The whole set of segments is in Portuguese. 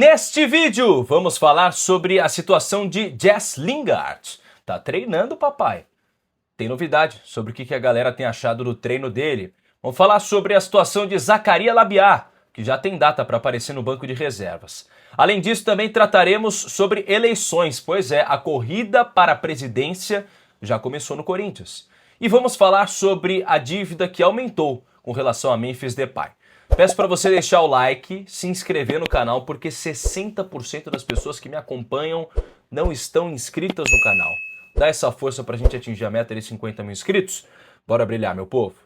Neste vídeo, vamos falar sobre a situação de Jess Lingard. Tá treinando, papai? Tem novidade sobre o que a galera tem achado do treino dele. Vamos falar sobre a situação de Zaccaria Labiat, que já tem data para aparecer no banco de reservas. Além disso, também trataremos sobre eleições, pois é, a corrida para a presidência já começou no Corinthians. E vamos falar sobre a dívida que aumentou com relação a Memphis Depay. Peço para você deixar o like, se inscrever no canal, porque 60% das pessoas que me acompanham não estão inscritas no canal. Dá essa força para a gente atingir a meta de 50 mil inscritos? Bora brilhar, meu povo!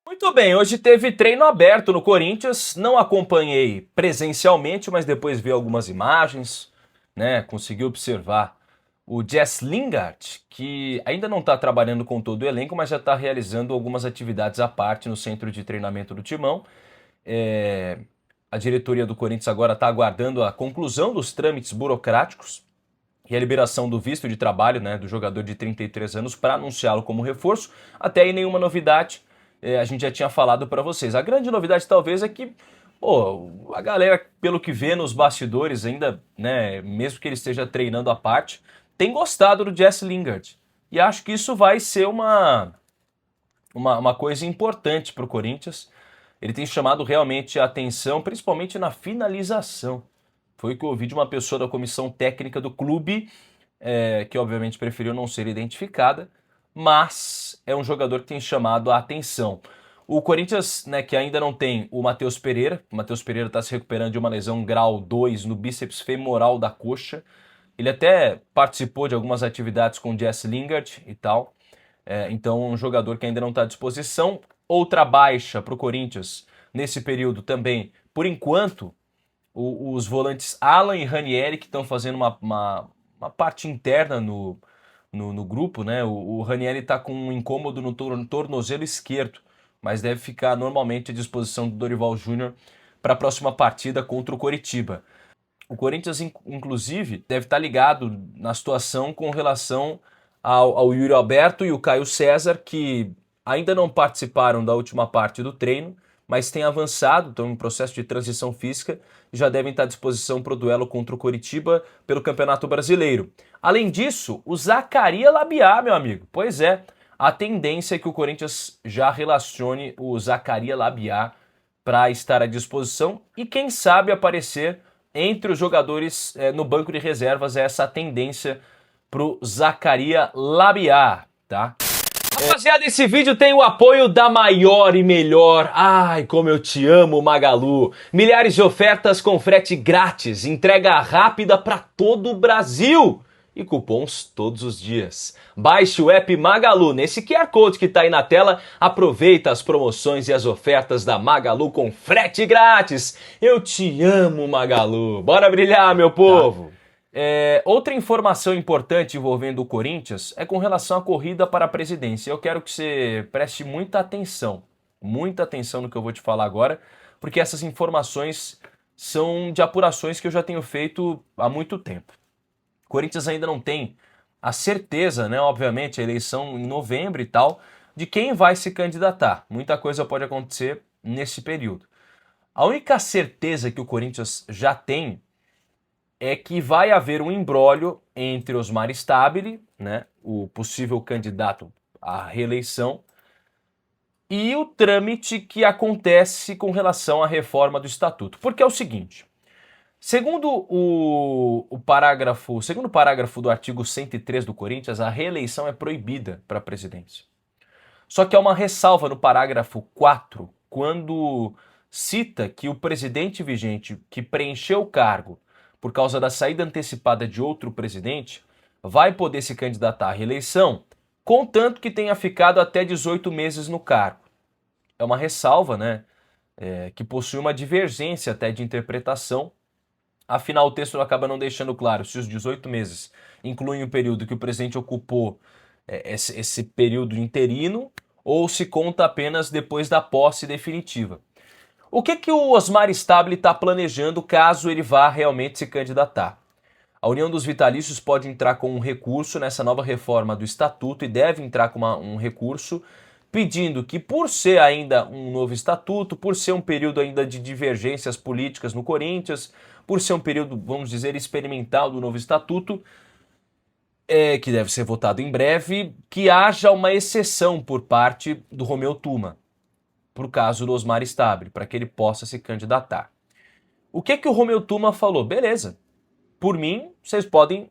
Muito bem, hoje teve treino aberto no Corinthians, não acompanhei presencialmente, mas depois vi algumas imagens, né? Consegui observar o Jess Lingard, que ainda não está trabalhando com todo o elenco, mas já está realizando algumas atividades à parte no centro de treinamento do Timão. A diretoria do Corinthians agora está aguardando a conclusão dos trâmites burocráticos e a liberação do visto de trabalho, né, do jogador de 33 anos para anunciá-lo como reforço. Até aí nenhuma novidade. A gente já tinha falado para vocês. A grande novidade talvez é que a galera, pelo que vê nos bastidores ainda, né, mesmo que ele esteja treinando à parte, tem gostado do Jess Lingard. E acho que isso vai ser uma coisa importante para o Corinthians. Ele tem chamado realmente a atenção, principalmente na finalização. Foi o que eu ouvi de uma pessoa da comissão técnica do clube, que obviamente preferiu não ser identificada, mas é um jogador que tem chamado a atenção. O Corinthians, né, que ainda não tem o Matheus Pereira. O Matheus Pereira está se recuperando de uma lesão grau 2 no bíceps femoral da coxa. Ele até participou de algumas atividades com o Jess Lingard e tal. Então, um jogador que ainda não está à disposição. Outra baixa para o Corinthians nesse período também, por enquanto, os volantes Alan e Ranieri, que estão fazendo uma parte interna no grupo, né? O Ranieri está com um incômodo no tornozelo esquerdo, mas deve ficar normalmente à disposição do Dorival Júnior para a próxima partida contra o Coritiba. O Corinthians, inclusive, deve estar ligado na situação com relação ao Yuri Alberto e o Caio César, que ainda não participaram da última parte do treino, mas têm avançado, estão em processo de transição física e já devem estar à disposição para o duelo contra o Coritiba pelo Campeonato Brasileiro. Além disso, o Zaccaria Labiat, meu amigo. Pois é, a tendência é que o Corinthians já relacione o Zaccaria Labiat para estar à disposição e quem sabe aparecer entre os jogadores no banco de reservas. É essa a tendência para o Zaccaria Labiat, tá? Rapaziada, esse vídeo tem o apoio da maior e melhor, ai como eu te amo, Magalu. Milhares de ofertas com frete grátis, entrega rápida para todo o Brasil e cupons todos os dias. Baixe o app Magalu, nesse QR Code que tá aí na tela, aproveita as promoções e as ofertas da Magalu com frete grátis. Eu te amo, Magalu. Bora brilhar, meu povo. Outra informação importante envolvendo o Corinthians é com relação à corrida para a presidência. Eu quero que você preste muita atenção no que eu vou te falar agora, porque essas informações são de apurações que eu já tenho feito há muito tempo. O Corinthians ainda não tem a certeza, né, obviamente, a eleição em novembro e tal, de quem vai se candidatar. Muita coisa pode acontecer nesse período. A única certeza que o Corinthians já tem é que vai haver um imbróglio entre Osmar Stabile, né, o possível candidato à reeleição, e o trâmite que acontece com relação à reforma do Estatuto. Porque é o seguinte, segundo o segundo parágrafo do artigo 103 do Corinthians, a reeleição é proibida para a presidência. Só que há uma ressalva no parágrafo 4, quando cita que o presidente vigente que preencheu o cargo por causa da saída antecipada de outro presidente, vai poder se candidatar à reeleição, contanto que tenha ficado até 18 meses no cargo. É uma ressalva, né, que possui uma divergência até de interpretação. Afinal, o texto acaba não deixando claro se os 18 meses incluem o período que o presidente ocupou esse período interino ou se conta apenas depois da posse definitiva. O que o Osmar Stabile está planejando caso ele vá realmente se candidatar? A União dos Vitalícios pode entrar com um recurso nessa nova reforma do estatuto e deve entrar com um recurso pedindo que, por ser ainda um novo estatuto, por ser um período ainda de divergências políticas no Corinthians, por ser um período, vamos dizer, experimental do novo estatuto, que deve ser votado em breve, que haja uma exceção por parte do Romeu Tuma, para o caso do Osmar Stabile, para que ele possa se candidatar. O que o Romeu Tuma falou? Beleza, por mim, vocês podem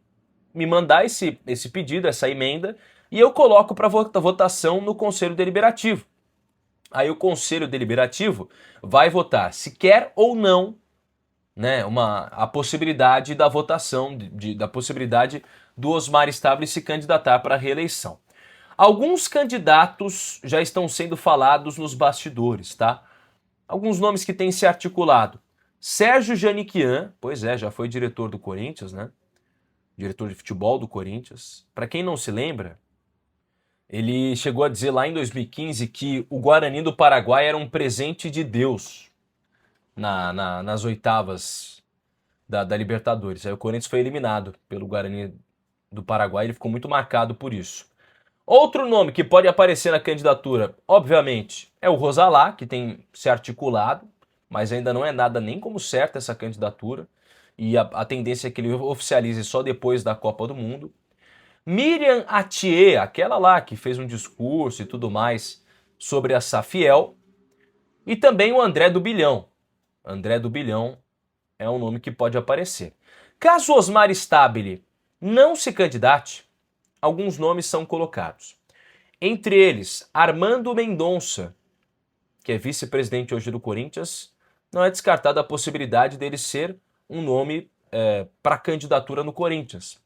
me mandar esse pedido, essa emenda, e eu coloco para votação no Conselho Deliberativo. Aí o Conselho Deliberativo vai votar se quer ou não, né, a possibilidade da votação, da possibilidade do Osmar Stabile se candidatar para a reeleição. Alguns candidatos já estão sendo falados nos bastidores, tá? Alguns nomes que têm se articulado. Sérgio Janiquian, pois é, já foi diretor do Corinthians, né? Diretor de futebol do Corinthians. Para quem não se lembra, ele chegou a dizer lá em 2015 que o Guarani do Paraguai era um presente de Deus nas oitavas da Libertadores. Aí o Corinthians foi eliminado pelo Guarani do Paraguai, ele ficou muito marcado por isso. Outro nome que pode aparecer na candidatura, obviamente, é o Rosalá, que tem se articulado, mas ainda não é nada nem como certa essa candidatura, e a tendência é que ele oficialize só depois da Copa do Mundo. Miriam Atier, aquela lá que fez um discurso e tudo mais sobre a Safiel, e também o André do Bilhão. André do Bilhão é um nome que pode aparecer. Caso Osmar Stabile não se candidate, alguns nomes são colocados. Entre eles, Armando Mendonça, que é vice-presidente hoje do Corinthians, não é descartada a possibilidade dele ser um nome para candidatura no Corinthians.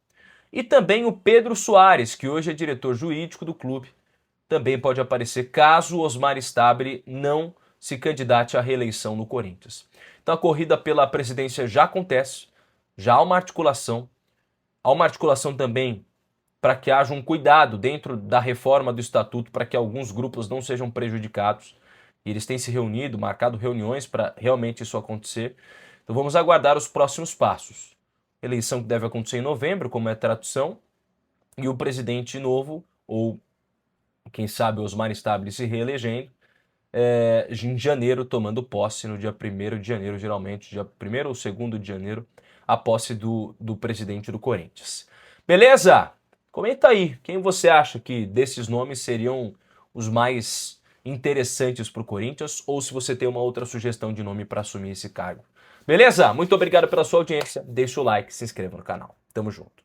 E também o Pedro Soares, que hoje é diretor jurídico do clube, também pode aparecer caso o Osmar Stabile não se candidate à reeleição no Corinthians. Então a corrida pela presidência já acontece, já há uma articulação também para que haja um cuidado dentro da reforma do estatuto para que alguns grupos não sejam prejudicados. E eles têm se reunido, marcado reuniões para realmente isso acontecer. Então vamos aguardar os próximos passos. Eleição que deve acontecer em novembro, como é tradição, e o presidente novo, ou quem sabe Osmar Stabile se reelegendo, em janeiro, tomando posse no dia 1º de janeiro, geralmente, dia 1º ou 2º de janeiro, a posse do presidente do Corinthians. Beleza? Comenta aí, quem você acha que desses nomes seriam os mais interessantes para o Corinthians, ou se você tem uma outra sugestão de nome para assumir esse cargo. Beleza? Muito obrigado pela sua audiência, deixa o like, se inscreva no canal. Tamo junto.